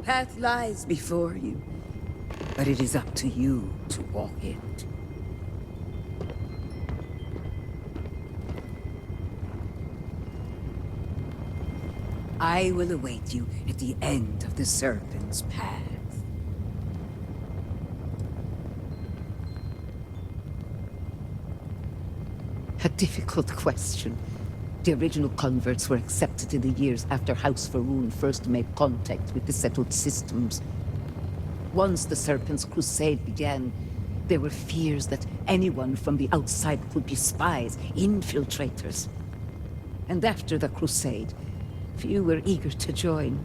path lies before you, but it is up to you to walk it. I will await you at the end of the Serpent's Path. A difficult question. The original converts were accepted in the years after House Faroon first made contact with the settled systems. Once the Serpent's Crusade began, there were fears that anyone from the outside could be spies, infiltrators. And after the Crusade, few were eager to join.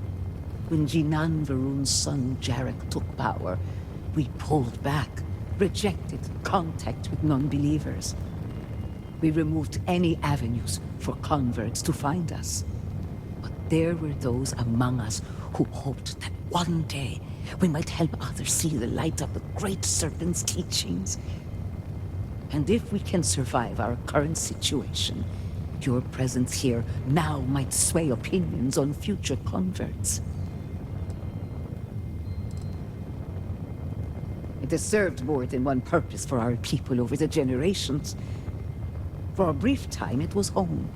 When Jinan Varun's son Jarek took power, we pulled back, rejected contact with non-believers. We removed any avenues for converts to find us. But there were those among us who hoped that one day we might help others see the light of the Great Serpent's teachings. And if we can survive our current situation, your presence here now might sway opinions on future converts. It has served more than one purpose for our people over the generations. For a brief time it was home,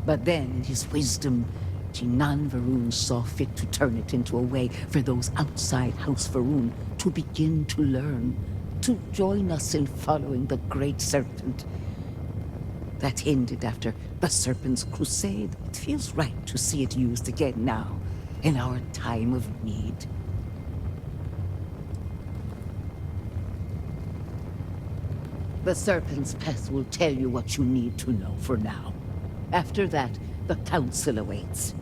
but then in his wisdom, Jinan Varun saw fit to turn it into a way for those outside House Faroon to begin to learn, to join us in following the Great Serpent. That ended after the Serpent's Crusade. It feels right to see it used again now, in our time of need. The Serpent's Path will tell you what you need to know for now. After that, the Council awaits.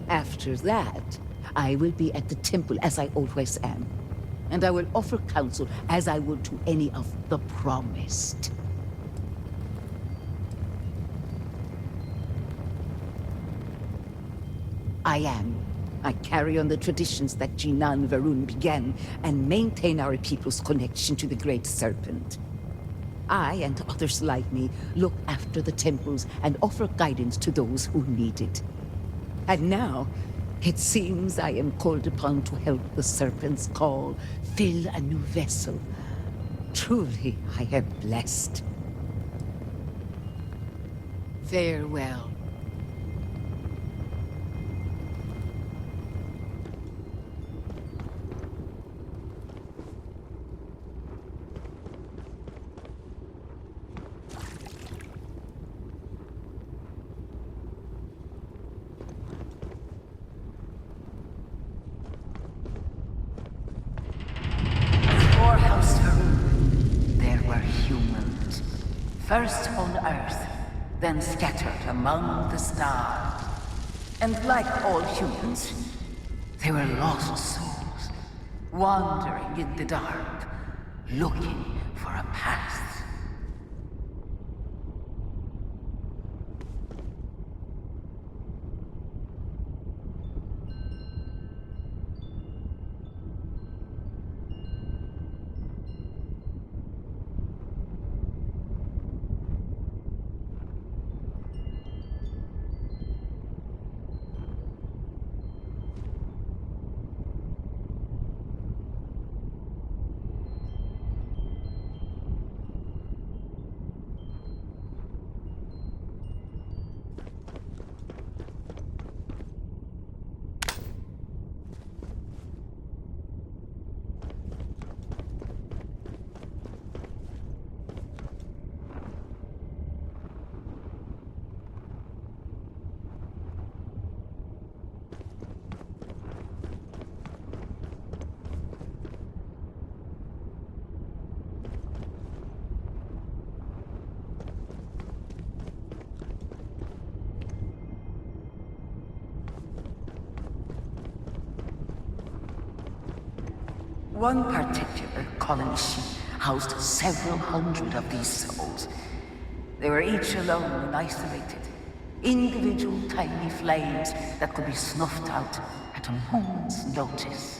After that, I will be at the temple as I always am. And I will offer counsel as I would to any of the Promised. I carry on the traditions that Jinan Varun began and maintain our people's connection to the Great Serpent. I and others like me look after the temples and offer guidance to those who need it. And now, it seems I am called upon to help the Serpent's call fill a new vessel. Truly, I am blessed. Farewell. First on Earth, then scattered among the stars. And like all humans, they were lost souls, wandering in the dark, looking for a path. One particular colony housed several hundred of these souls. They were each alone and isolated, individual tiny flames that could be snuffed out at a moment's notice.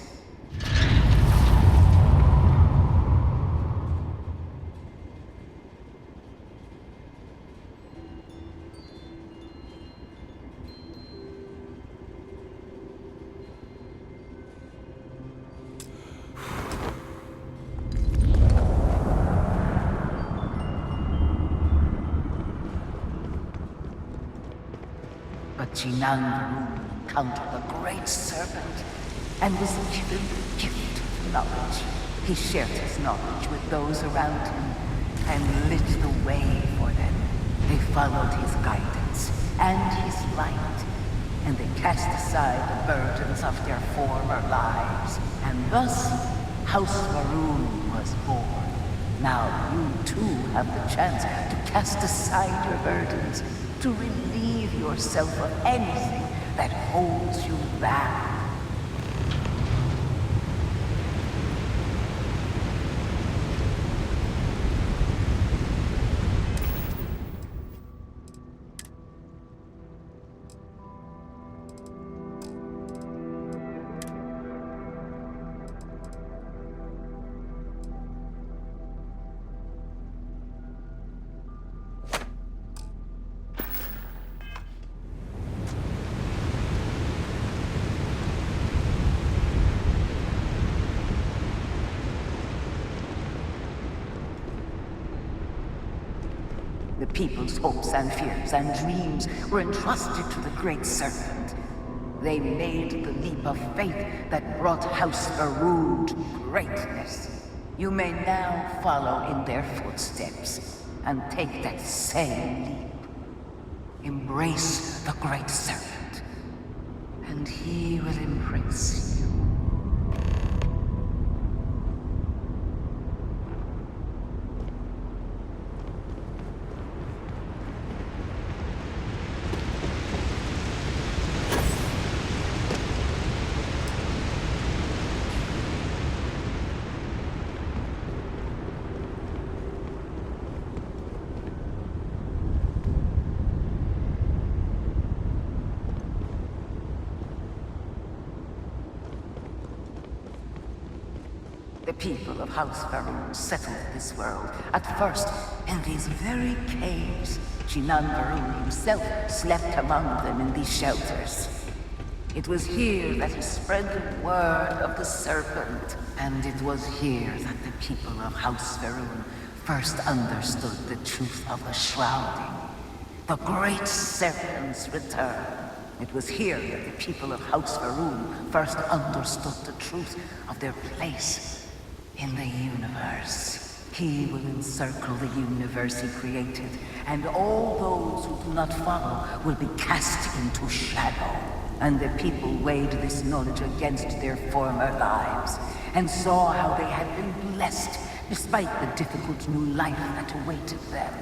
But Jinan encountered the great serpent and was given the gift of knowledge. He shared his knowledge with those around him and lit the way for them. They followed his guidance and his light, and they cast aside the burdens of their former lives. And thus, House Varun was born. Now you too have the chance to cast aside your burdens, to relieve yourself of anything that holds you back. The people's hopes and fears and dreams were entrusted to the Great Serpent. They made the leap of faith that brought House Varun to greatness. You may now follow in their footsteps and take that same leap. Embrace the Great Serpent, and he will embrace you. The people of House Varun settled this world, at first in these very caves. Jinan Varun himself slept among them in these shelters. It was here that he spread the word of the serpent, and it was here that the people of House Varun first understood the truth of the shrouding, the great serpent's return. It was here that the people of House Varun first understood the truth of their place in the universe. He will encircle the universe he created, and all those who do not follow will be cast into shadow. And the people weighed this knowledge against their former lives, and saw how they had been blessed despite the difficult new life that awaited them.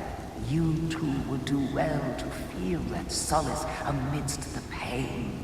You too would do well to feel that solace amidst the pain.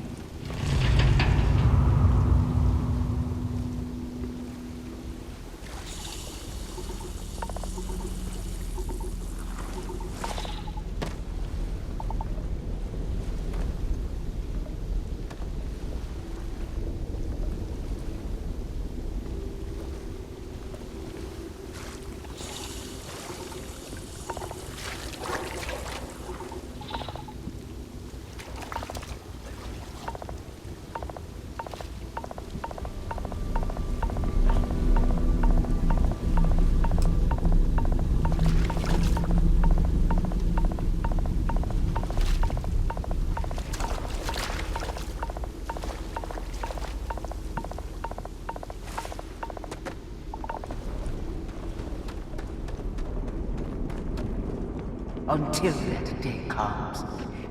Until that day comes,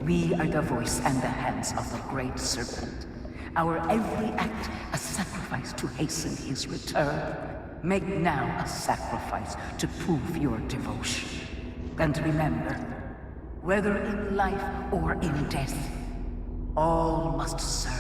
we are the voice and the hands of the Great Serpent. Our every act a sacrifice to hasten his return. Make now a sacrifice to prove your devotion. And remember, whether in life or in death, all must serve.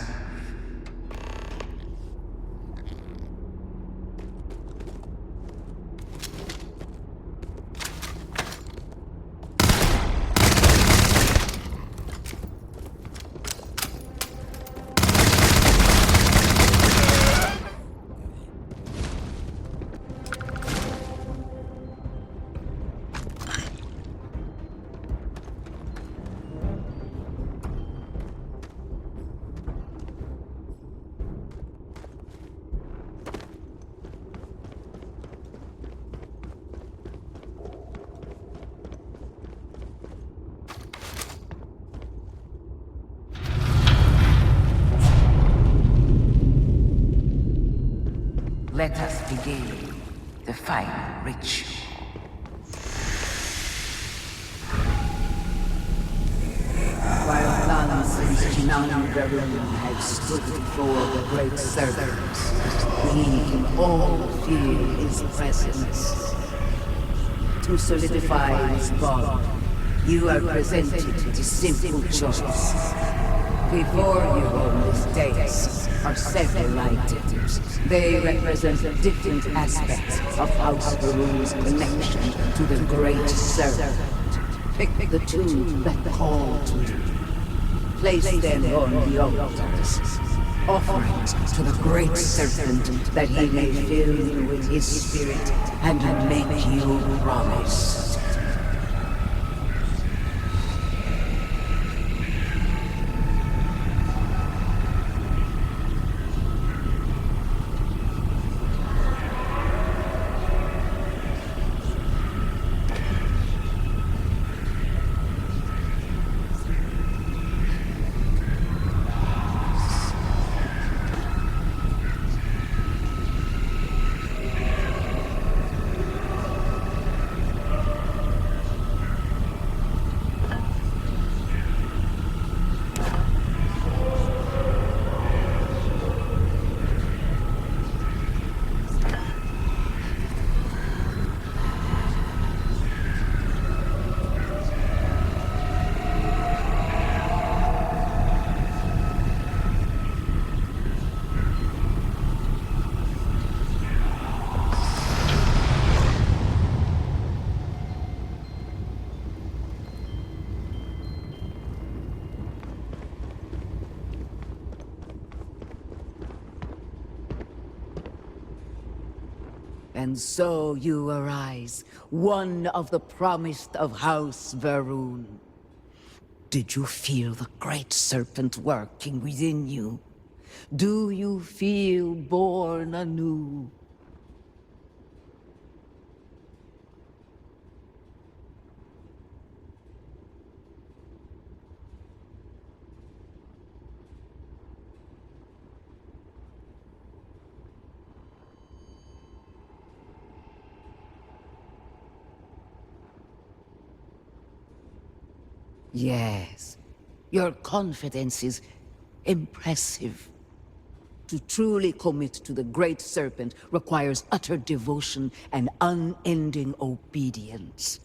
Let us begin the final ritual. While none since none Varun had stood before the great serpent, we can all feel his presence. To solidify his bond, you are presented with a simple choice. Before you on this dais are several items. They represent different aspects of House Varun's connection to the great serpent. Pick the two that call to you. Place them on the altars. Offerings to the great serpent that he may fill you with his spirit and make you promise. And so you arise, one of the promised of House Varun. Did you feel the great serpent working within you? Do you feel born anew? Yes, your confidence is impressive. To truly commit to the Great Serpent requires utter devotion and unending obedience.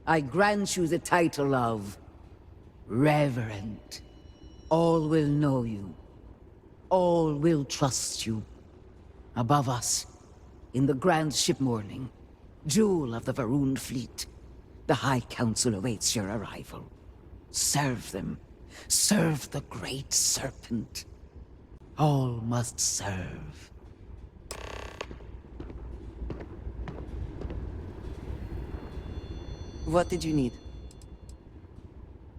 I grant you the title of Reverend. All will know you. All will trust you. Above us, in the grand ship morning, jewel of the Varun fleet, the High Council awaits your arrival. Serve them. Serve the Great Serpent. All must serve. What did you need?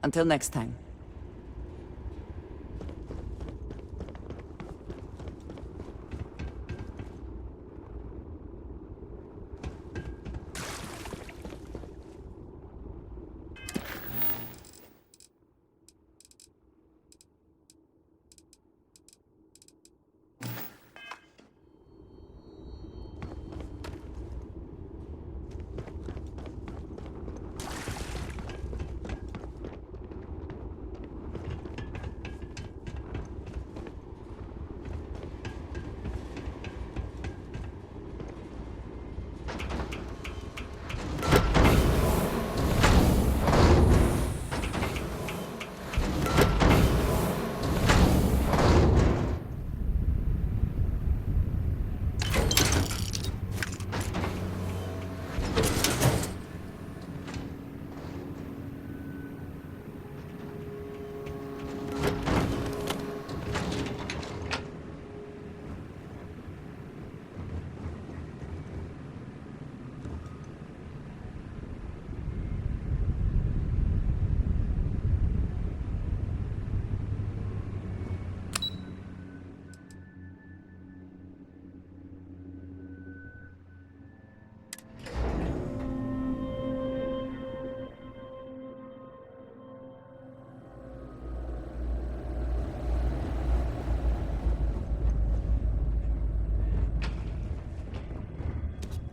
Until next time.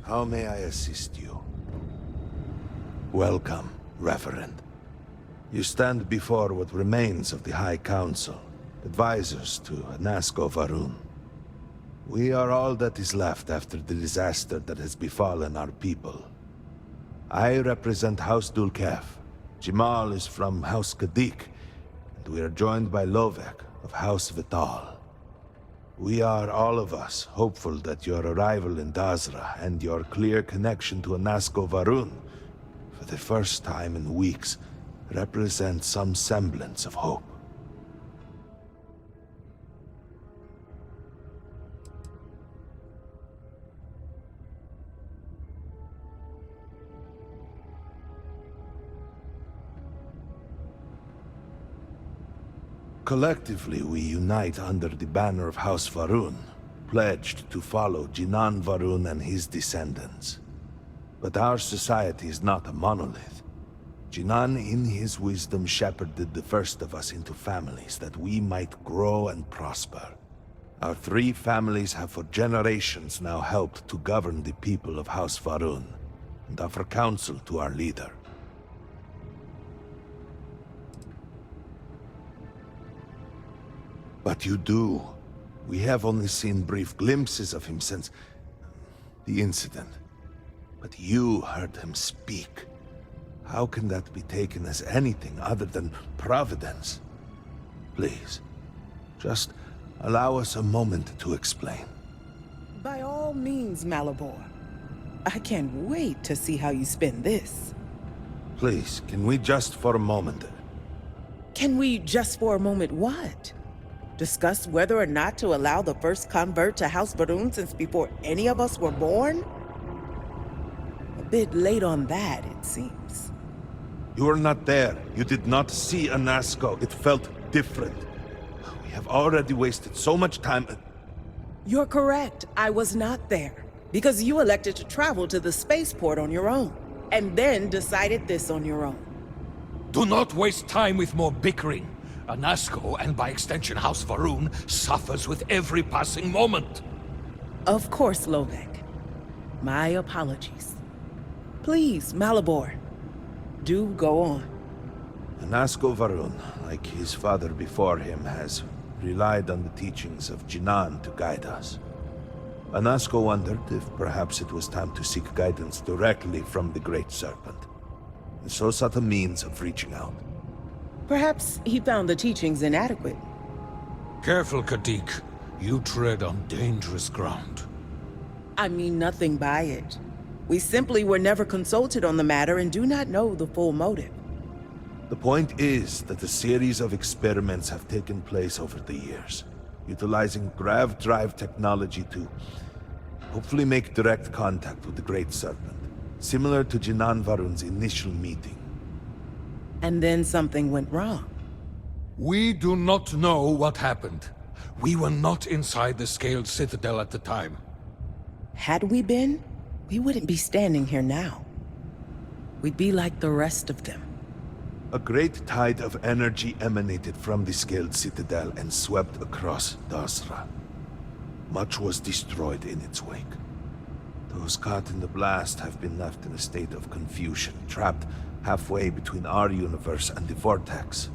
How may I assist you? Welcome, Reverend. You stand before what remains of the High Council, advisors to Anasko Varun. We are all that is left after the disaster that has befallen our people. I represent House Dulkev. Jamal is from House Kadik, and we are joined by Lovek of House Vital. We are, all of us, hopeful that your arrival in Dazra and your clear connection to Anasko Varun, for the first time in weeks, represent some semblance of hope. Collectively, we unite under the banner of House Varun, pledged to follow Jinan Varun and his descendants. But our society is not a monolith. Jinan, in his wisdom, shepherded the first of us into families that we might grow and prosper. Our 3 families have for generations now helped to govern the people of House Varun, and offer counsel to our leader. But you do. We have only seen brief glimpses of him since the incident. But you heard him speak. How can that be taken as anything other than providence? Please, just allow us a moment to explain. By all means, Malabor. I can't wait to see how you spin this. Please, can we just for a moment... Can we just for a moment what? Discuss whether or not to allow the first convert to House Varun since before any of us were born? A bit late on that, it seems. You were not there. You did not see Anasko. It felt different. We have already wasted so much time... You're correct. I was not there. Because you elected to travel to the spaceport on your own. And then decided this on your own. Do not waste time with more bickering. Anasko, and by extension House Varun, suffers with every passing moment. Of course, Lovek. My apologies. Please, Malabor. Do go on. Anasko Varun, like his father before him, has relied on the teachings of Jinan to guide us. Anasko wondered if perhaps it was time to seek guidance directly from the Great Serpent, and so sought a means of reaching out. Perhaps he found the teachings inadequate. Careful, Kadik. You tread on dangerous ground. I mean nothing by it. We simply were never consulted on the matter and do not know the full motive. The point is that a series of experiments have taken place over the years, utilizing grav drive technology to hopefully make direct contact with the Great Serpent, similar to Jinan Varun's initial meeting. And then something went wrong. We do not know what happened. We were not inside the Scaled Citadel at the time. Had we been, we wouldn't be standing here now. We'd be like the rest of them. A great tide of energy emanated from the Scaled Citadel and swept across Dazra. Much was destroyed in its wake. Those caught in the blast have been left in a state of confusion, trapped halfway between our universe and the Vortex.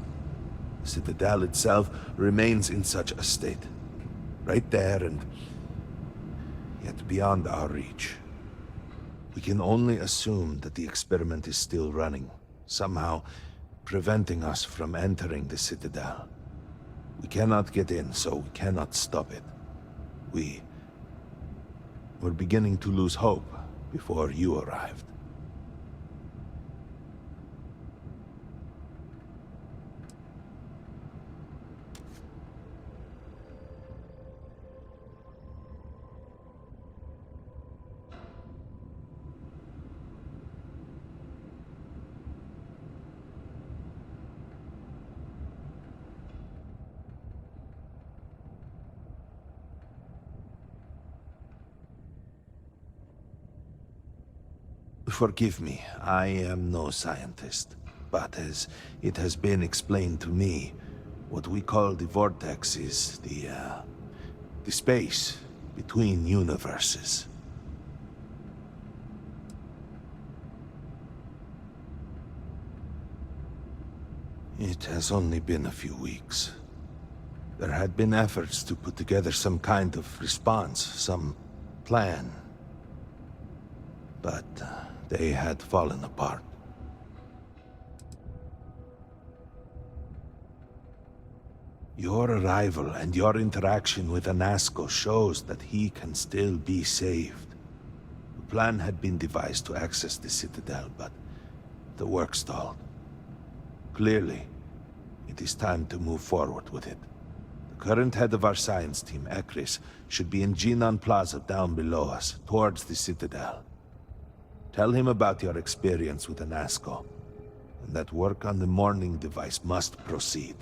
The Citadel itself remains in such a state. Right there and yet beyond our reach. We can only assume that the experiment is still running, somehow preventing us from entering the Citadel. We cannot get in, so we cannot stop it. We're beginning to lose hope before you arrived. Forgive me, I am no scientist, but as it has been explained to me, what we call the Vortex is the space between universes. It has only been a few weeks. There had been efforts to put together some kind of response, some plan. But they had fallen apart. Your arrival and your interaction with Anasco shows that he can still be saved. A plan had been devised to access the Citadel, but the work stalled. Clearly, it is time to move forward with it. The current head of our science team, Ekris, should be in Jinan Plaza down below us, towards the Citadel. Tell him about your experience with Anasco, and that work on the morning device must proceed.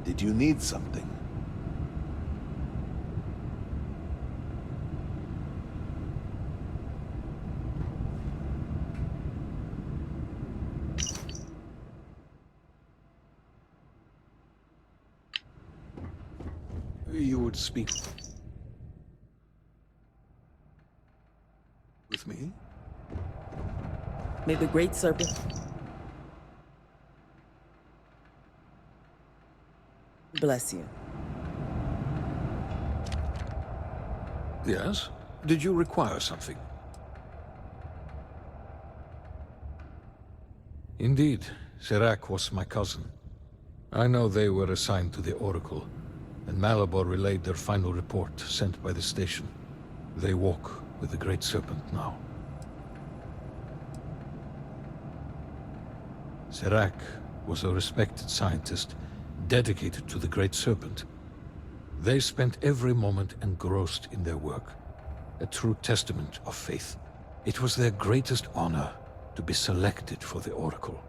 Did you need something? You would speak with me? May the Great Serpent bless you. Yes? Did you require something? Indeed, Serac was my cousin. I know they were assigned to the Oracle, and Malabor relayed their final report sent by the station. They walk with the Great Serpent now. Serac was a respected scientist, dedicated to the Great Serpent. They spent every moment engrossed in their work, a true testament of faith. It was their greatest honor to be selected for the Oracle.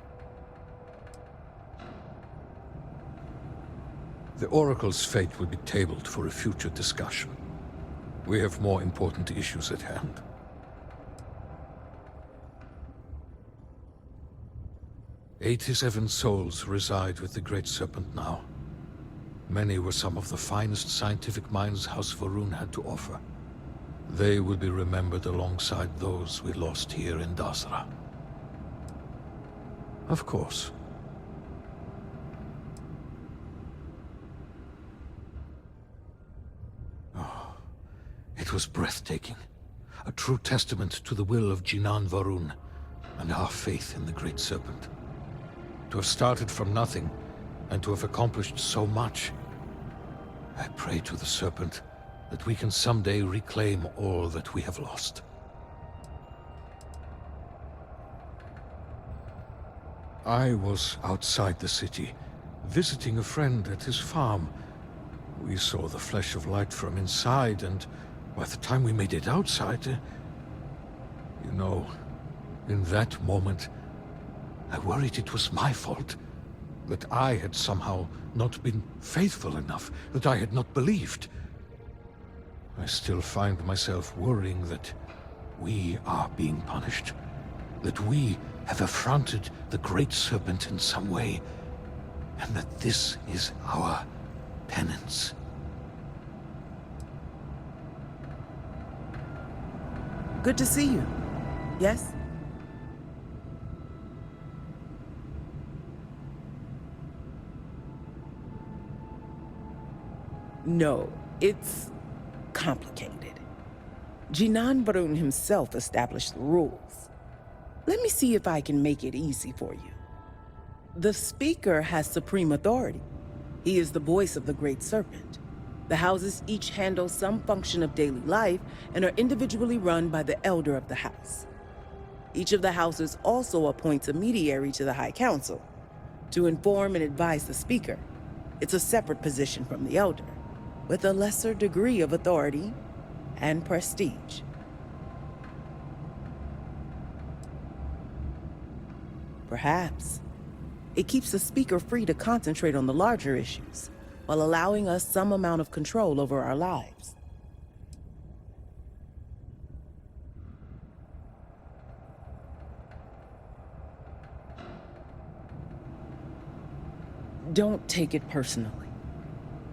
The Oracle's fate will be tabled for a future discussion. We have more important issues at hand. 87 souls reside with the Great Serpent now. Many were some of the finest scientific minds House Varun had to offer. They will be remembered alongside those we lost here in Dasra. Of course. Oh, it was breathtaking. A true testament to the will of Jinan Varun and our faith in the Great Serpent. To have started from nothing, and to have accomplished so much. I pray to the Serpent that we can someday reclaim all that we have lost. I was outside the city, visiting a friend at his farm. We saw the flash of light from inside, and by the time we made it outside, you know, in that moment, I worried it was my fault. That I had somehow not been faithful enough, that I had not believed. I still find myself worrying that we are being punished. That we have affronted the Great Serpent in some way, and that this is our penance. Good to see you. Yes? No, it's complicated. Jinan Varun himself established the rules. Let me see if I can make it easy for you. The Speaker has supreme authority. He is the voice of the Great Serpent. The houses each handle some function of daily life and are individually run by the Elder of the House. Each of the houses also appoints a mediary to the High Council to inform and advise the Speaker. It's a separate position from the Elder, with a lesser degree of authority and prestige. Perhaps it keeps the Speaker free to concentrate on the larger issues, while allowing us some amount of control over our lives. Don't take it personally.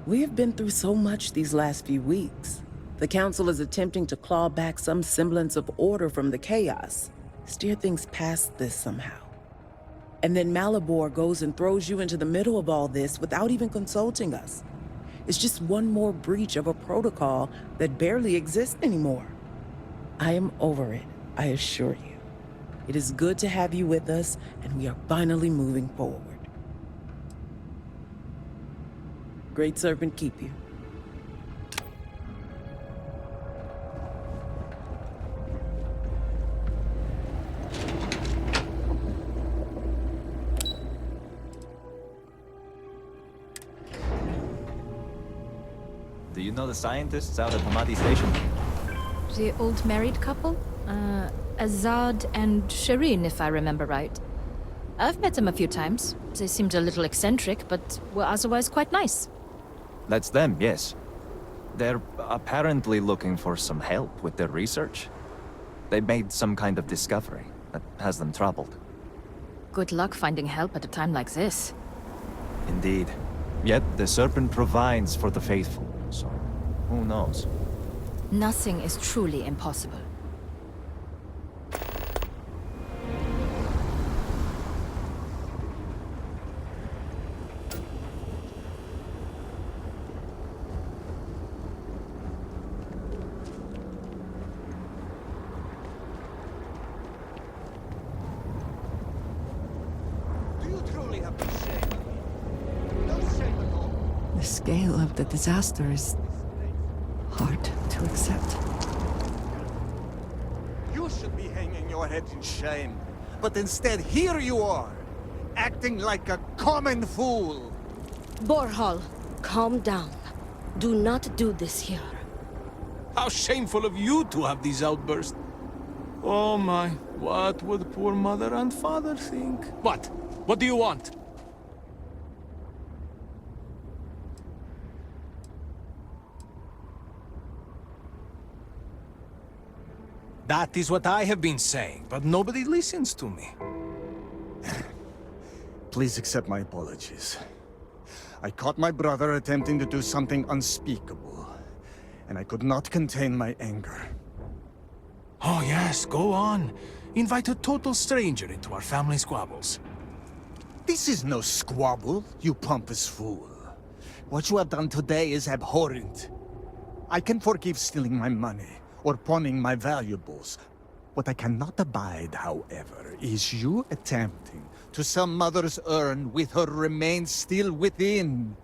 We have been through so much these last few weeks. The Council is attempting to claw back some semblance of order from the chaos, steer things past this somehow. And then Malabor goes and throws you into the middle of all this without even consulting us. It's just one more breach of a protocol that barely exists anymore. I am over it, I assure you. It is good to have you with us, and we are finally moving forward. Great Serpent keep you. Do you know the scientists out at Hamadi Station? The old married couple? Azad and Shireen, if I remember right. I've met them a few times. They seemed a little eccentric, but were otherwise quite nice. That's them, yes. They're apparently looking for some help with their research. They made some kind of discovery that has them troubled. Good luck finding help at a time like this. Indeed. Yet the Serpent provides for the faithful, so who knows? Nothing is truly impossible. The scale of the disaster is hard to accept. You should be hanging your head in shame. But instead, here you are, acting like a common fool. Borhal, calm down. Do not do this here. How shameful of you to have these outbursts. Oh my, what would poor mother and father think? What? What do you want? That is what I have been saying, but nobody listens to me. Please accept my apologies. I caught my brother attempting to do something unspeakable, and I could not contain my anger. Oh yes, go on. Invite a total stranger into our family squabbles. This is no squabble, you pompous fool. What you have done today is abhorrent. I can forgive stealing my money, or pawning my valuables. What I cannot abide, however, is you attempting to some mother's urn with her remains still within.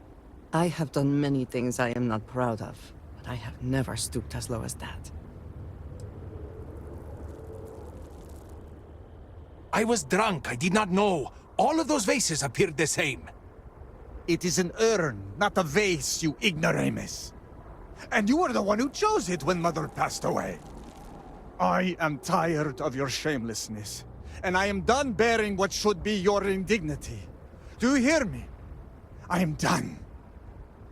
I have done many things I am not proud of, but I have never stooped as low as that. I was drunk, I did not know. All of those vases appeared the same. It is an urn, not a vase, you ignoramus. And you were the one who chose it when Mother passed away. I am tired of your shamelessness, and I am done bearing what should be your indignity. Do you hear me? I am done.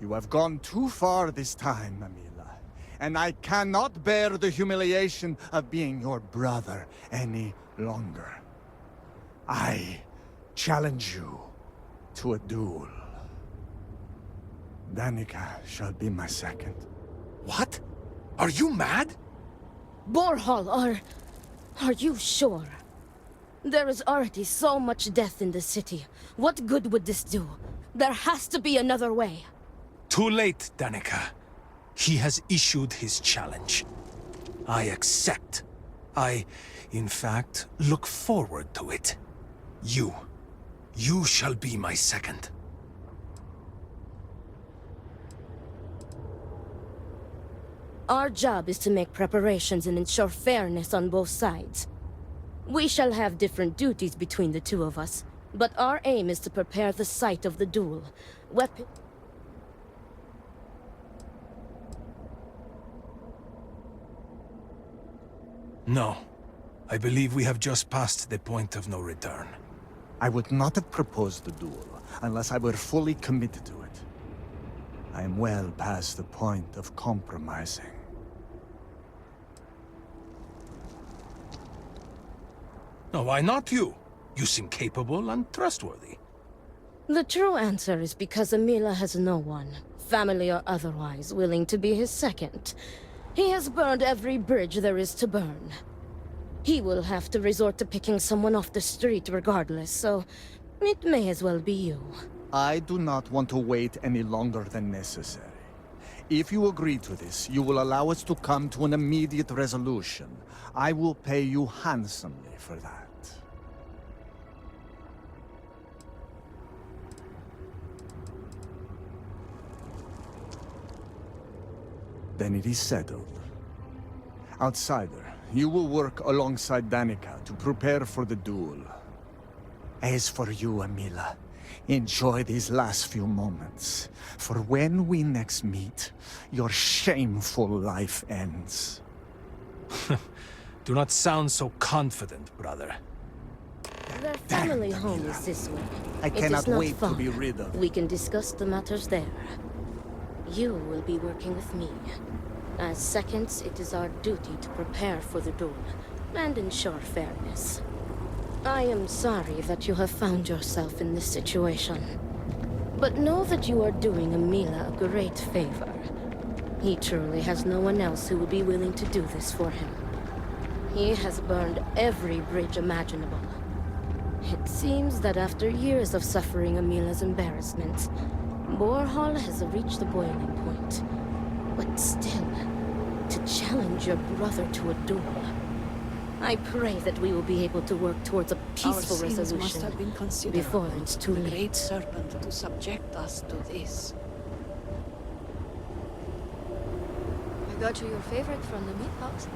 You have gone too far this time, Amila, and I cannot bear the humiliation of being your brother any longer. I challenge you to a duel. Danica shall be my second. What? Are you mad? Borhal, are you sure? There is already so much death in the city. What good would this do? There has to be another way. Too late, Danica. He has issued his challenge. I accept. In fact, look forward to it. You shall be my second. Our job is to make preparations and ensure fairness on both sides. We shall have different duties between the two of us, but our aim is to prepare the site of the duel. Weapon... No. I believe we have just passed the point of no return. I would not have proposed the duel unless I were fully committed to it. I am well past the point of compromising. No, why not you? You seem capable and trustworthy. The true answer is because Amila has no one, family or otherwise, willing to be his second. He has burned every bridge there is to burn. He will have to resort to picking someone off the street regardless, so it may as well be you. I do not want to wait any longer than necessary. If you agree to this, you will allow us to come to an immediate resolution. I will pay you handsomely for that. Then it is settled. Outsider, you will work alongside Danica to prepare for the duel. As for you, Amila, enjoy these last few moments. For when we next meet, your shameful life ends. Do not sound so confident, brother. Their family home is this way. I It is cannot not wait far. to be rid of. We can discuss the matters there. You will be working with me. As seconds, it is our duty to prepare for the duel and ensure fairness. I am sorry that you have found yourself in this situation. But know that you are doing Amila a great favor. He truly has no one else who would be willing to do this for him. He has burned every bridge imaginable. It seems that after years of suffering Amila's embarrassment, Borhall has reached the boiling point. But still, to challenge your brother to a duel. I pray that we will be able to work towards a peaceful Our sins must resolution have been considerable. before it's too The late. great serpent to subject us to this. I got you your favorite from the meat house.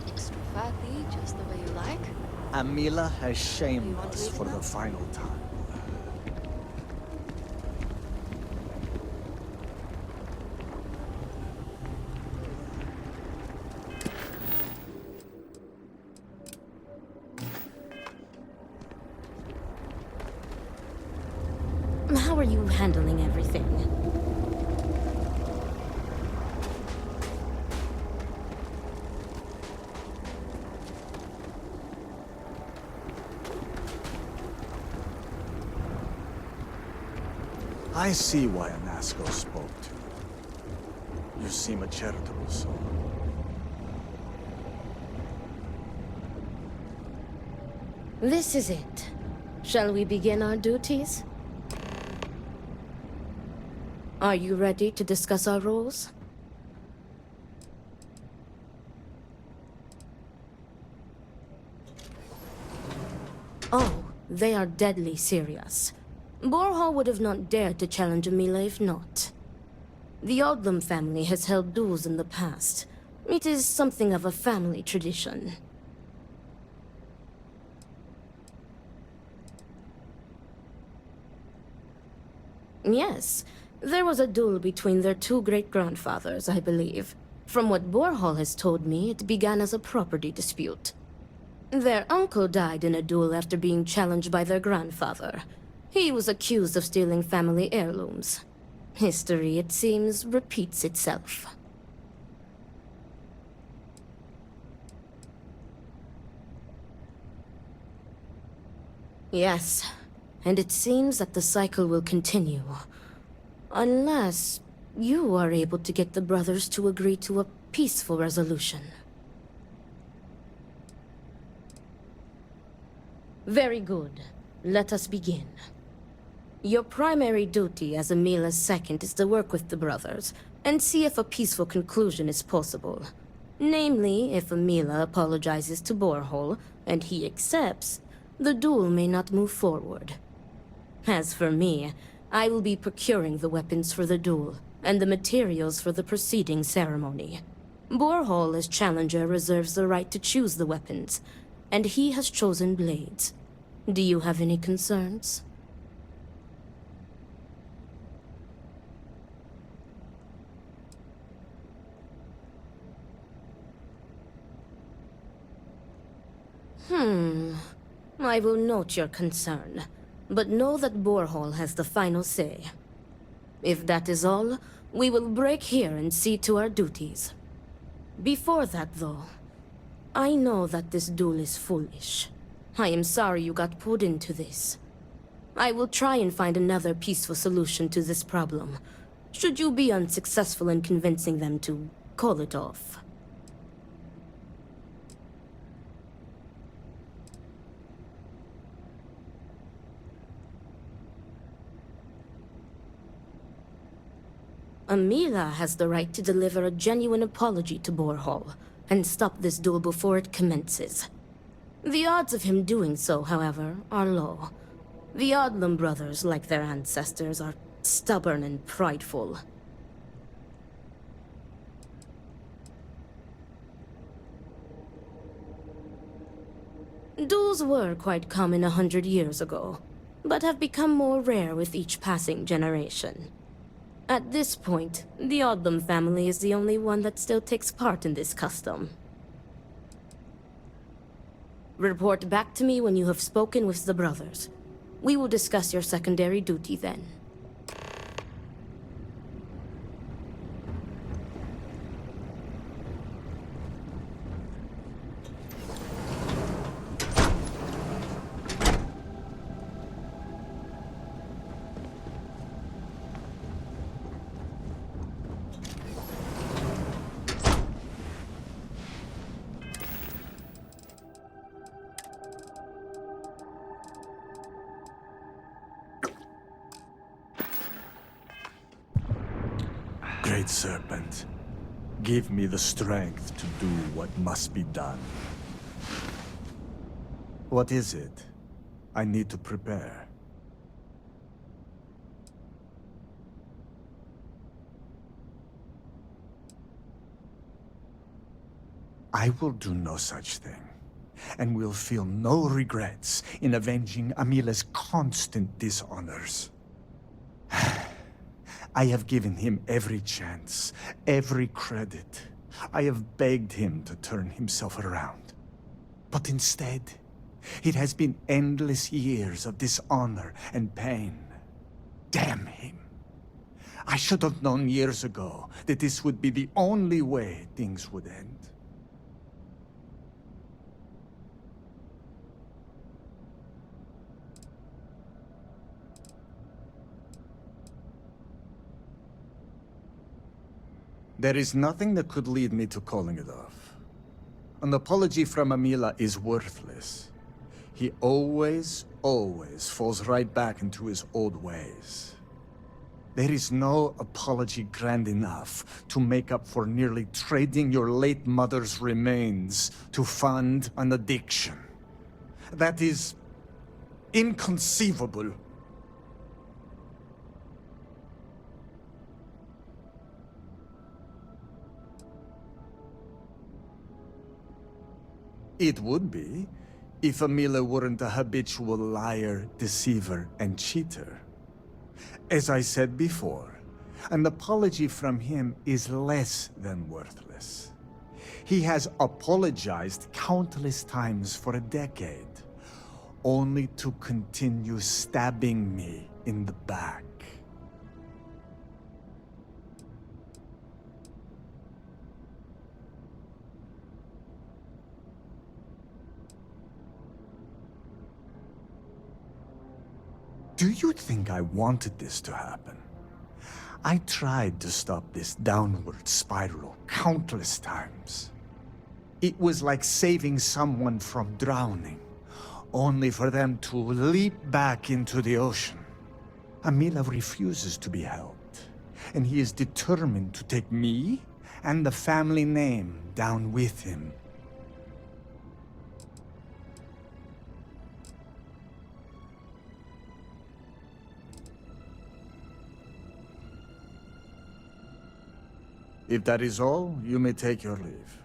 Extra fatty, just the way you like. Amila has shamed You want to us eat for now? the final time. How are you handling everything? I see why Anasco spoke to you. You seem a charitable soul. This is it. Shall we begin our duties? Are you ready to discuss our roles? Oh, they are deadly serious. Borhall would have not dared to challenge Amila if not. The Odlum family has held duels in the past. It is something of a family tradition. Yes, there was a duel between their two great-grandfathers, I believe. From what Borhall has told me, it began as a property dispute. Their uncle died in a duel after being challenged by their grandfather. He was accused of stealing family heirlooms. History, it seems, repeats itself. Yes, and it seems that the cycle will continue. Unless you are able to get the brothers to agree to a peaceful resolution. Very good. Let us begin. Your primary duty as Amila's second is to work with the brothers, and see if a peaceful conclusion is possible. Namely, if Amila apologizes to Borhall, and he accepts, the duel may not move forward. As for me, I will be procuring the weapons for the duel, and the materials for the preceding ceremony. Borhall, as challenger, reserves the right to choose the weapons, and he has chosen blades. Do you have any concerns? I will note your concern, but know that Borhall has the final say. If that is all, we will break here and see to our duties. Before that, though, I know that this duel is foolish. I am sorry you got pulled into this. I will try and find another peaceful solution to this problem, should you be unsuccessful in convincing them to call it off. Amila has the right to deliver a genuine apology to Borhall, and stop this duel before it commences. The odds of him doing so, however, are low. The Odlum brothers, like their ancestors, are stubborn and prideful. Duels were quite common 100 years ago, but have become more rare with each passing generation. At this point, the Odlum family is the only one that still takes part in this custom. Report back to me when you have spoken with the brothers. We will discuss your secondary duty then. Great Serpent, give me the strength to do what must be done. What is it? I need to prepare. I will do no such thing, and will feel no regrets in avenging Amila's constant dishonors. I have given him every chance, every credit. I have begged him to turn himself around. But instead, it has been endless years of dishonor and pain. Damn him. I should have known years ago that this would be the only way things would end. There is nothing that could lead me to calling it off. An apology from Amila is worthless. He always falls right back into his old ways. There is no apology grand enough to make up for nearly trading your late mother's remains to fund an addiction. That is inconceivable. It would be, if Amila weren't a habitual liar, deceiver, and cheater. As I said before, an apology from him is less than worthless. He has apologized countless times for a decade, only to continue stabbing me in the back. Do you think I wanted this to happen? I tried to stop this downward spiral countless times. It was like saving someone from drowning, only for them to leap back into the ocean. Amila refuses to be helped, and he is determined to take me and the family name down with him. If that is all, you may take your leave.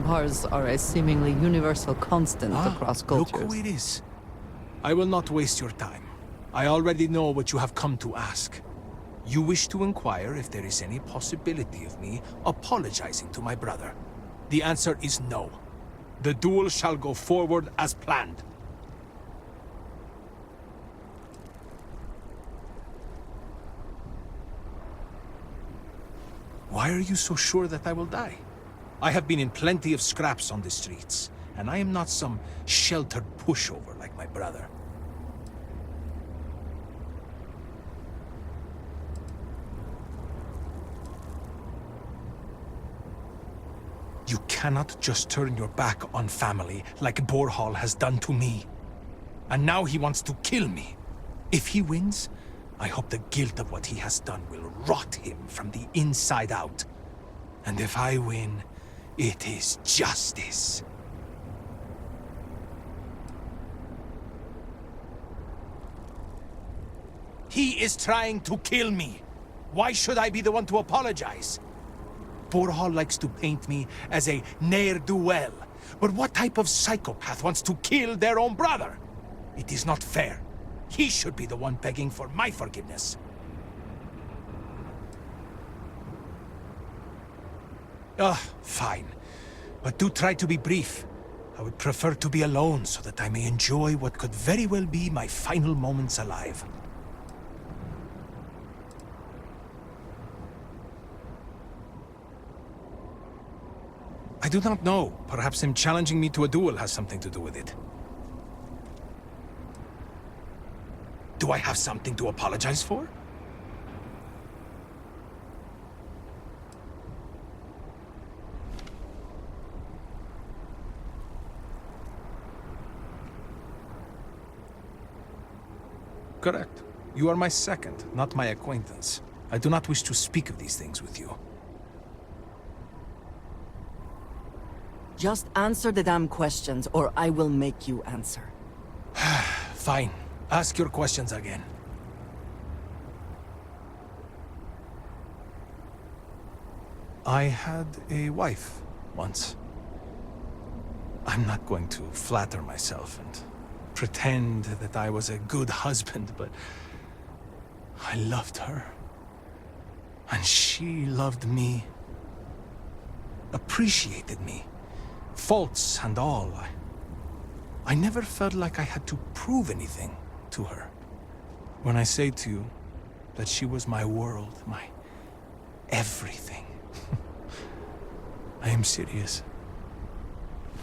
Tempars are a seemingly universal constant across cultures. Look who it is. I will not waste your time. I already know what you have come to ask. You wish to inquire if there is any possibility of me apologizing to my brother. The answer is no. The duel shall go forward as planned. Why are you so sure that I will die? I have been in plenty of scraps on the streets, and I am not some sheltered pushover like my brother. You cannot just turn your back on family like Borhall has done to me. And now he wants to kill me. If he wins, I hope the guilt of what he has done will rot him from the inside out. And if I win, it is justice. He is trying to kill me. Why should I be the one to apologize? Borhall likes to paint me as a ne'er-do-well. But what type of psychopath wants to kill their own brother? It is not fair. He should be the one begging for my forgiveness. Fine. But do try to be brief. I would prefer to be alone so that I may enjoy what could very well be my final moments alive. I do not know. Perhaps him challenging me to a duel has something to do with it. Do I have something to apologize for? Correct. You are my second, not my acquaintance. I do not wish to speak of these things with you. Just answer the damn questions, or I will make you answer. Fine. Ask your questions again. I had a wife once. I'm not going to flatter myself and pretend that I was a good husband, but I loved her. And she loved me. Appreciated me. Faults and all. I never felt like I had to prove anything to her. When I say to you that she was my world, my everything, I am serious.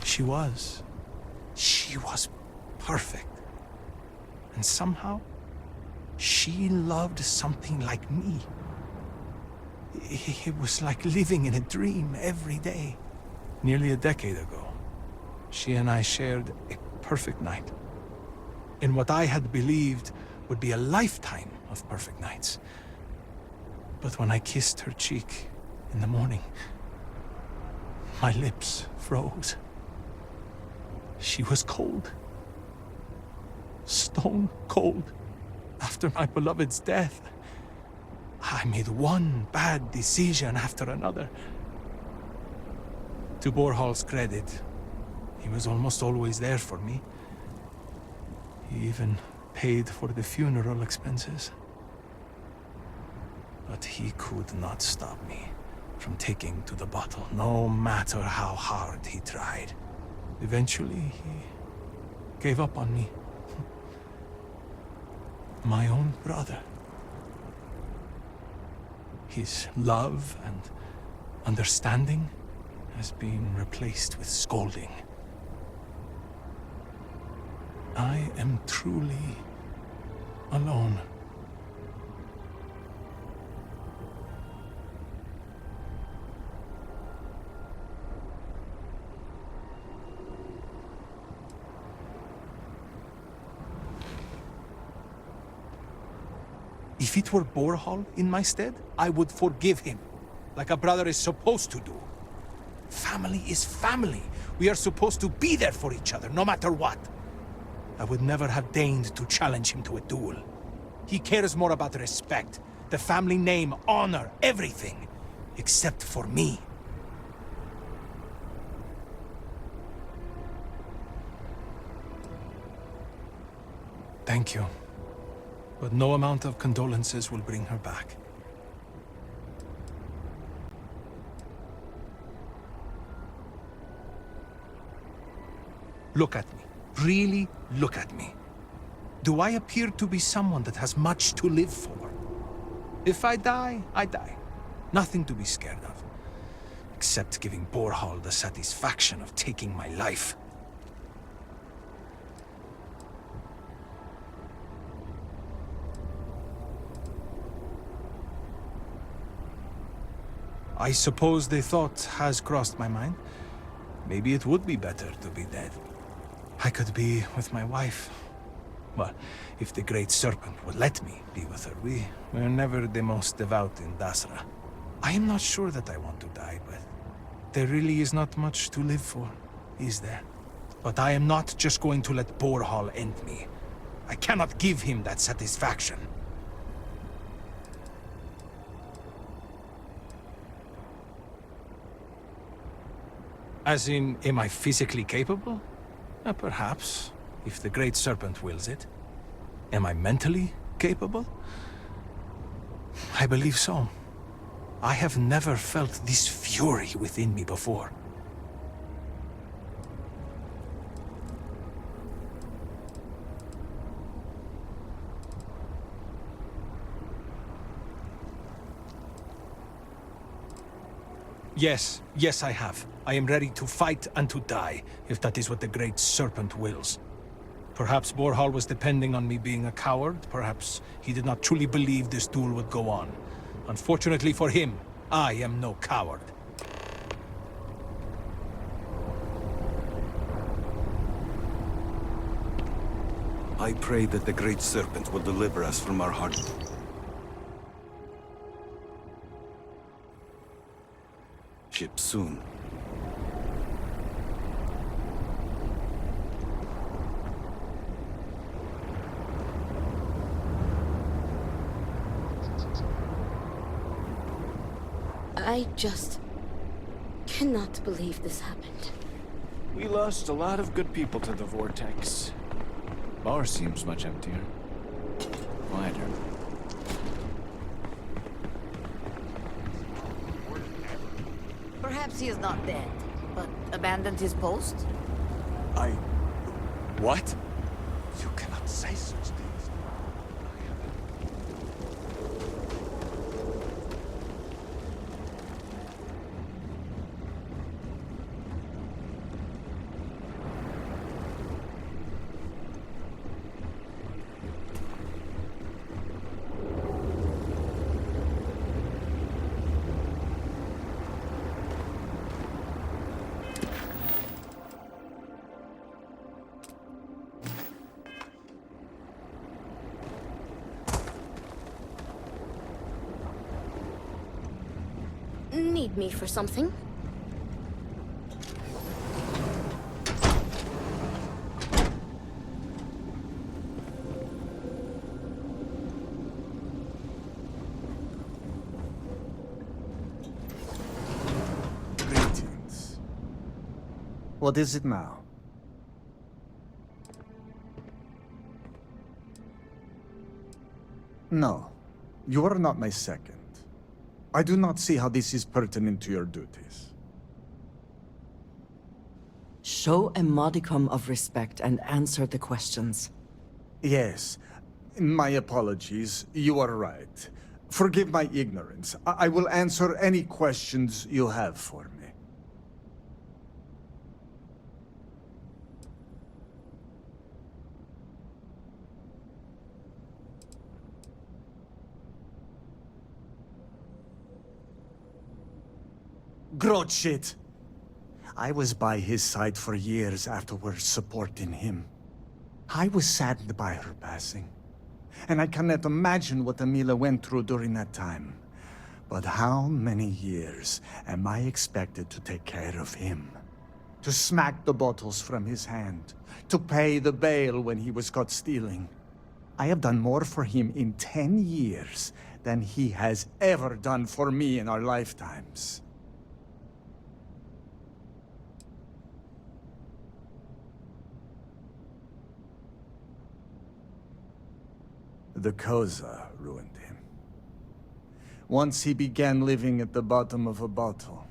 She was perfect. And somehow, she loved something like me. It was like living in a dream every day. Nearly a decade ago, she and I shared a perfect night. In what I had believed would be a lifetime of perfect nights. But when I kissed her cheek in the morning, my lips froze. She was cold. Stone cold. After my beloved's death, I made one bad decision after another. To Borhall's credit, he was almost always there for me. He even paid for the funeral expenses. But he could not stop me from taking to the bottle, no matter how hard he tried. Eventually, he gave up on me. My own brother. His love and understanding has been replaced with scolding. I am truly alone. If it were Borhall in my stead, I would forgive him, like a brother is supposed to do. Family is family. We are supposed to be there for each other, no matter what. I would never have deigned to challenge him to a duel. He cares more about respect, the family name, honor, everything, except for me. Thank you. But no amount of condolences will bring her back. Look at me. Really look at me. Do I appear to be someone that has much to live for? If I die, I die. Nothing to be scared of. Except giving Borhall the satisfaction of taking my life. I suppose the thought has crossed my mind. Maybe it would be better to be dead. I could be with my wife. Well, if the Great Serpent would let me be with her, we're never the most devout in Dasra. I am not sure that I want to die, but there really is not much to live for, is there? But I am not just going to let Borhall end me. I cannot give him that satisfaction. As in, am I physically capable? Perhaps, if the Great Serpent wills it. Am I mentally capable? I believe so. I have never felt this fury within me before. Yes, I have. I am ready to fight and to die, if that is what the Great Serpent wills. Perhaps Borhall was depending on me being a coward. Perhaps he did not truly believe this duel would go on. Unfortunately for him, I am no coward. I pray that the Great Serpent will deliver us from our heart. Ship soon. I just cannot believe this happened. We lost a lot of good people to the Vortex. Bar seems much emptier. Quieter. Perhaps he is not dead, but abandoned his post? What? You cannot say such things. Need me for something? Greetings. What is it now? No, you are not my second. I do not see how this is pertinent to your duties. Show a modicum of respect and answer the questions. Yes, my apologies. You are right. Forgive my ignorance. I will answer any questions you have for me. Grot shit! I was by his side for years afterwards, supporting him. I was saddened by her passing. And I cannot imagine what Amila went through during that time. But how many years am I expected to take care of him? To smack the bottles from his hand, to pay the bail when he was caught stealing. I have done more for him in 10 years than he has ever done for me in our lifetimes. The Koza ruined him. Once he began living at the bottom of a bottle,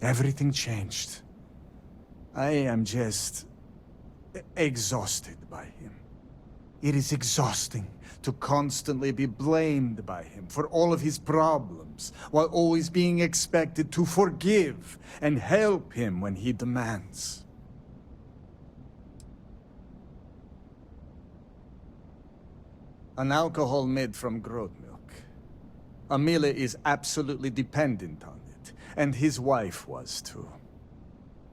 everything changed. I am just exhausted by him. It is exhausting to constantly be blamed by him for all of his problems, while always being expected to forgive and help him when he demands. An alcohol made from goat milk. Amila is absolutely dependent on it, and his wife was too.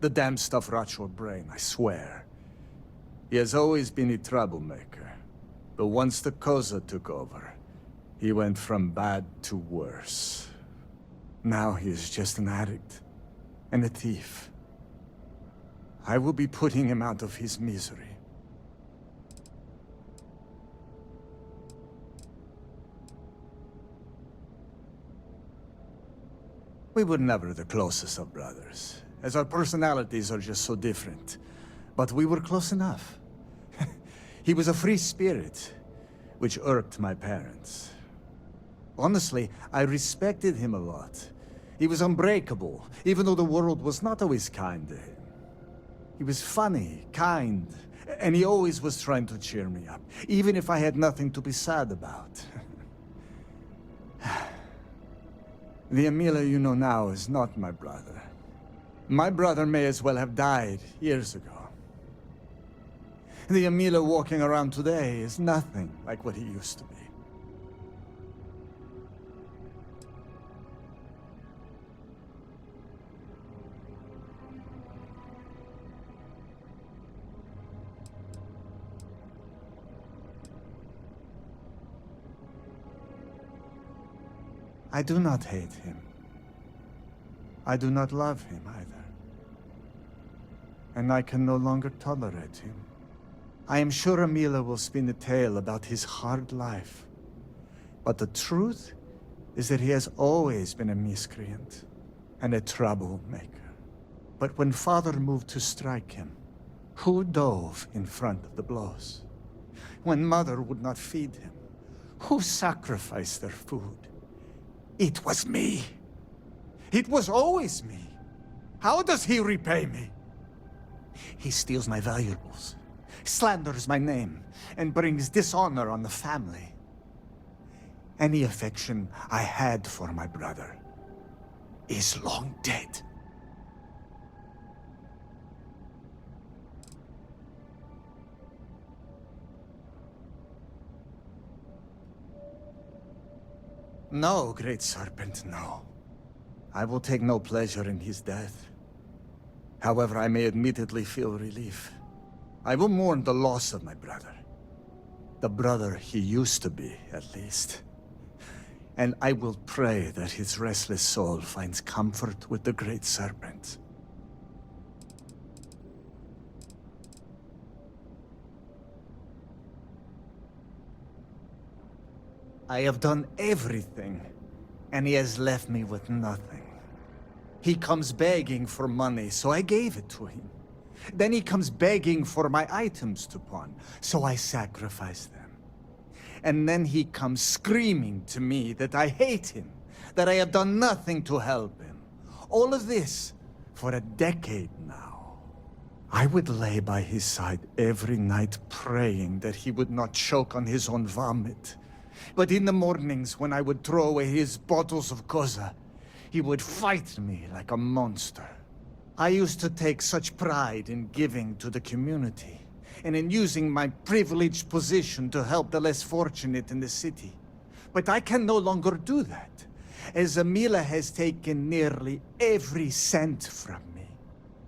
The damn stuff rots your brain, I swear. He has always been a troublemaker, but once the Koza took over, he went from bad to worse. Now he is just an addict, and a thief. I will be putting him out of his misery. We were never the closest of brothers, as our personalities are just so different. But we were close enough. He was a free spirit, which irked my parents. Honestly, I respected him a lot. He was unbreakable, even though the world was not always kind to him. He was funny, kind, and he always was trying to cheer me up, even if I had nothing to be sad about. The Amila you know now is not my brother. My brother may as well have died years ago. The Amila walking around today is nothing like what he used to be. I do not hate him. I do not love him either. And I can no longer tolerate him. I am sure Amila will spin a tale about his hard life. But the truth is that he has always been a miscreant and a troublemaker. But when Father moved to strike him, who dove in front of the blows? When Mother would not feed him, who sacrificed their food? It was me. It was always me. How does he repay me? He steals my valuables, slanders my name, and brings dishonor on the family. Any affection I had for my brother is long dead. No, Great Serpent, no. I will take no pleasure in his death. However, I may admittedly feel relief. I will mourn the loss of my brother. The brother he used to be, at least. And I will pray that his restless soul finds comfort with the Great Serpent. I have done everything, and he has left me with nothing. He comes begging for money, so I gave it to him. Then he comes begging for my items to pawn, so I sacrifice them. And then he comes screaming to me that I hate him, that I have done nothing to help him. All of this for a decade now. I would lay by his side every night praying that he would not choke on his own vomit. But in the mornings, when I would throw away his bottles of Koza, he would fight me like a monster. I used to take such pride in giving to the community, and in using my privileged position to help the less fortunate in the city. But I can no longer do that, as Amila has taken nearly every cent from me.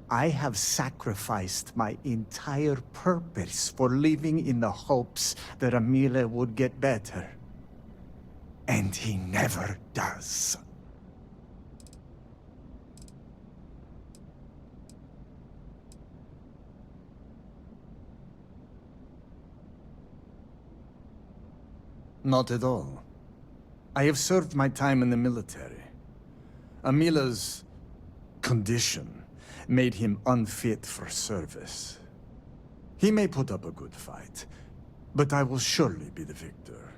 I have sacrificed my entire purpose for living in the hopes that Amila would get better. And he never does. Not at all. I have served my time in the military. Amila's condition made him unfit for service. He may put up a good fight, But I will surely be the victor.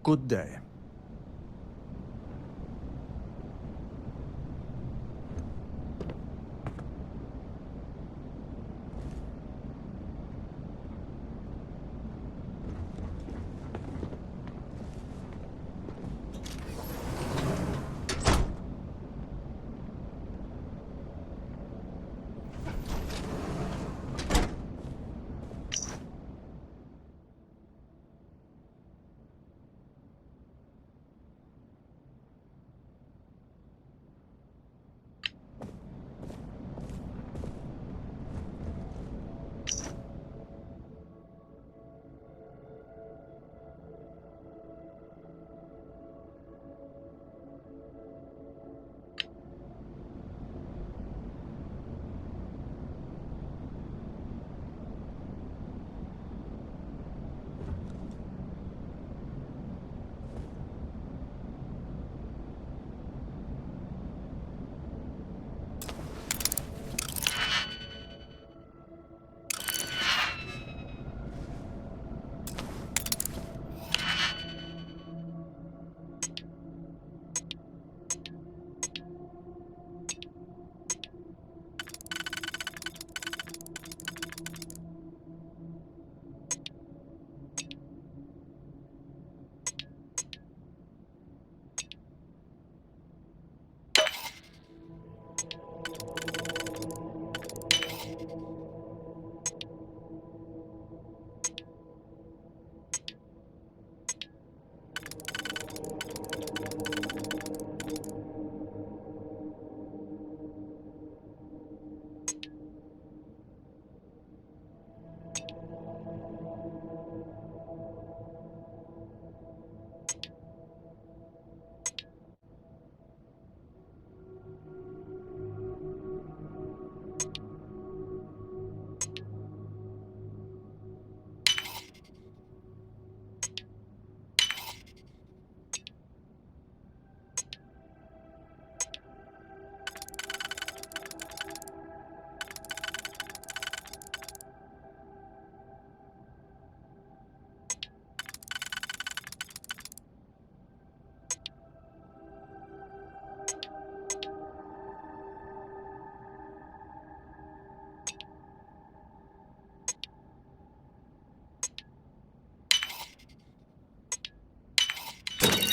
Good day.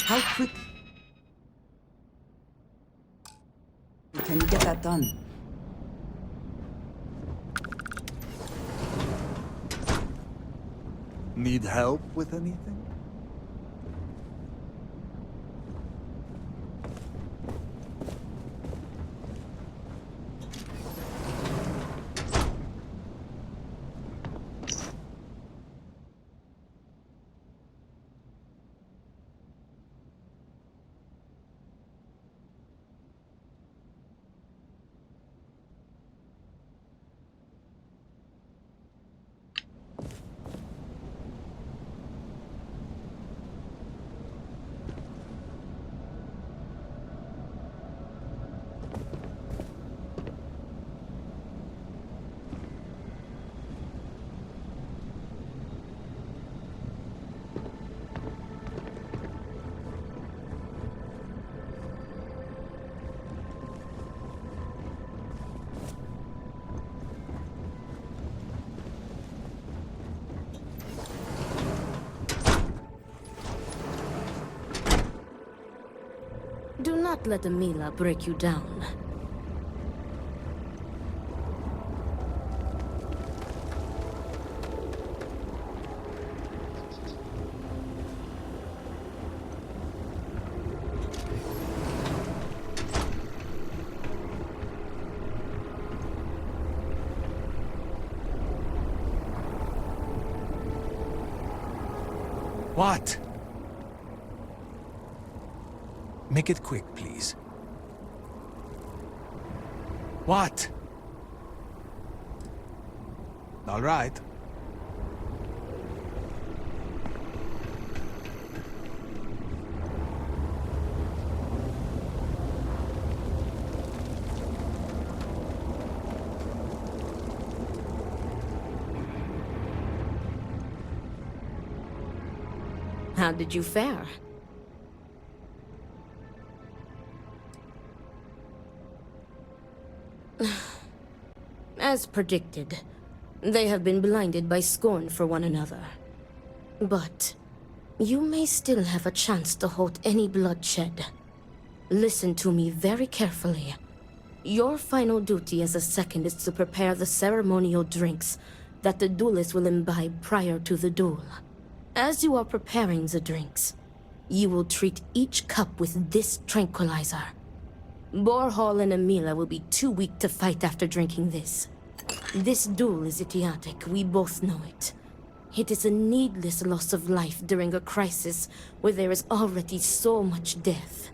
How quick can you get that done? Need help with anything? Do not let the Mila break you down. What? Make it quick, please. What? All right. How did you fare? As predicted, they have been blinded by scorn for one another. But you may still have a chance to halt any bloodshed. Listen to me very carefully. Your final duty as a second is to prepare the ceremonial drinks that the duelists will imbibe prior to the duel. As you are preparing the drinks, you will treat each cup with this tranquilizer. Borhall and Amila will be too weak to fight after drinking this. This duel is idiotic, we both know it. It is a needless loss of life during a crisis where there is already so much death.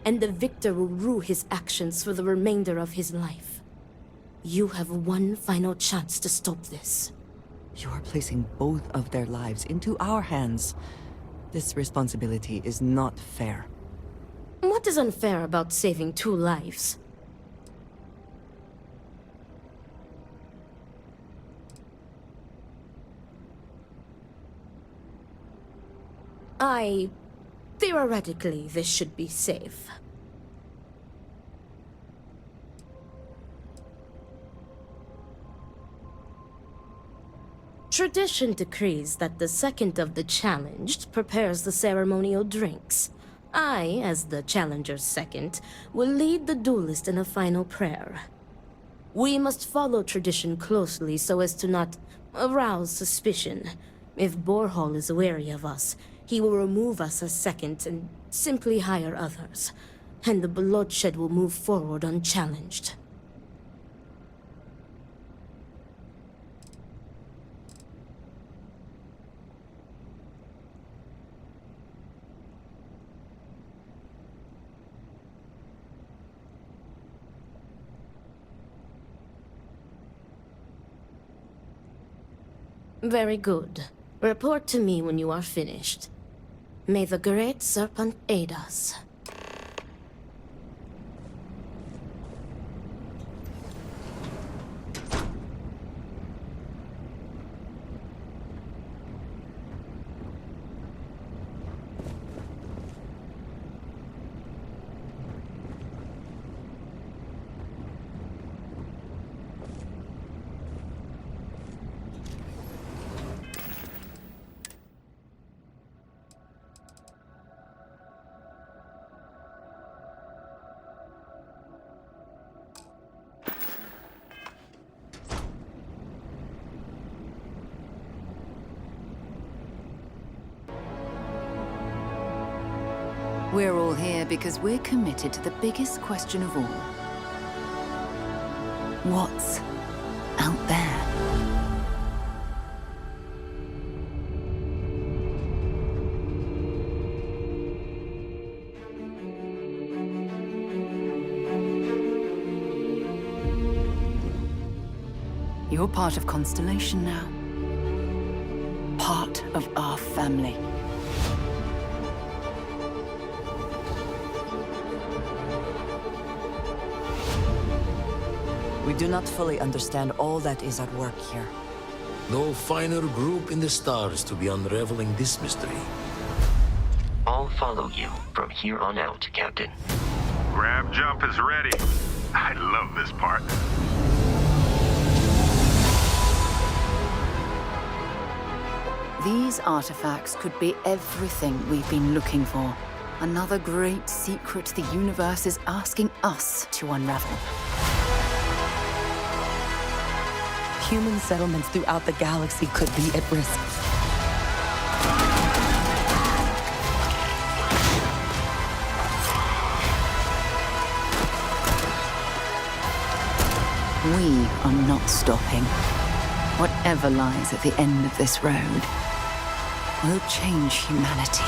And the victor will rue his actions for the remainder of his life. You have one final chance to stop this. You are placing both of their lives into our hands. This responsibility is not fair. What is unfair about saving 2 lives? Theoretically, this should be safe. Tradition decrees that the second of the challenged prepares the ceremonial drinks. I, as the challenger's second, will lead the duelist in a final prayer. We must follow tradition closely so as to not arouse suspicion. If Borhall is wary of us, he will remove us as second and simply hire others, and the bloodshed will move forward unchallenged. Very good. Report to me when you are finished. May the Great Serpent aid us. We're all here because we're committed to the biggest question of all. What's out there? You're part of Constellation now. Part of our family. We do not fully understand all that is at work here. No finer group in the stars to be unraveling this mystery. I'll follow you from here on out, Captain. Grab jump is ready. I love this part. These artifacts could be everything we've been looking for. Another great secret the universe is asking us to unravel. Human settlements throughout the galaxy could be at risk. We are not stopping. Whatever lies at the end of this road will change humanity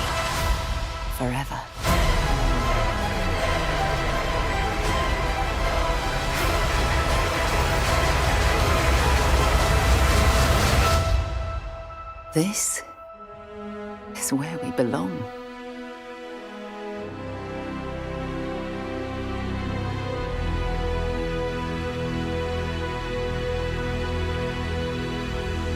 forever. This is where we belong.